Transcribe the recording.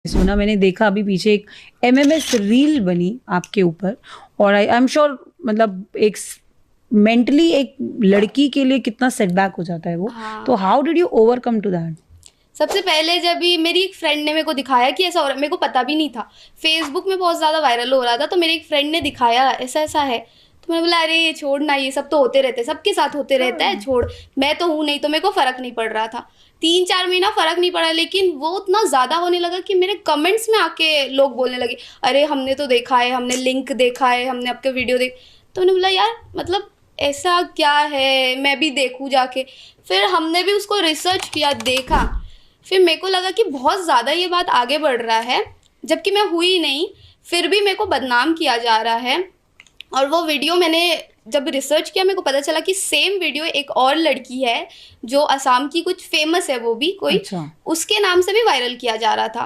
सोना मैंने देखा अभी पीछे एक एमएमएस रील बनी आपके ऊपर, और आई एम श्योर मतलब एक मेंटली एक लड़की के लिए कितना सेटबैक हो जाता है वो। हाँ। तो how did you overcome to that? सबसे पहले जब भी मेरी एक फ्रेंड ने मेरे को दिखाया कि ऐसा हो रहा है, मेरे को पता भी नहीं था, फेसबुक में बहुत ज़्यादा वायरल हो रहा था, तो मेरी एक फ्रेंड ने दिखाया ऐसा ऐसा है, तो मैंने बोला अरे ये छोड़ ना, ये सब तो होते रहते हैं, सबके साथ होते रहता है, छोड़, मैं तो हूँ नहीं, तो मेरे को फ़र्क नहीं पड़ रहा था। 3-4 महीना फ़र्क नहीं पड़ा, लेकिन वो उतना ज़्यादा होने लगा कि मेरे कमेंट्स में आके लोग बोलने लगे, अरे हमने तो देखा है, हमने लिंक देखा है, हमने आपके वीडियो देख। तो मैंने बोला यार मतलब ऐसा क्या है, मैं भी देखूँ जाके। फिर हमने भी उसको रिसर्च किया, देखा, फिर मेरे को लगा कि बहुत ज़्यादा ये बात आगे बढ़ रहा है, जबकि मैं हुई नहीं, फिर भी मेरे को बदनाम किया जा रहा है। और वो वीडियो मैंने जब रिसर्च किया, मेरे को पता चला कि सेम वीडियो एक और लड़की है जो असम की कुछ फेमस है, वो भी कोई, अच्छा। उसके नाम से भी वायरल किया जा रहा था।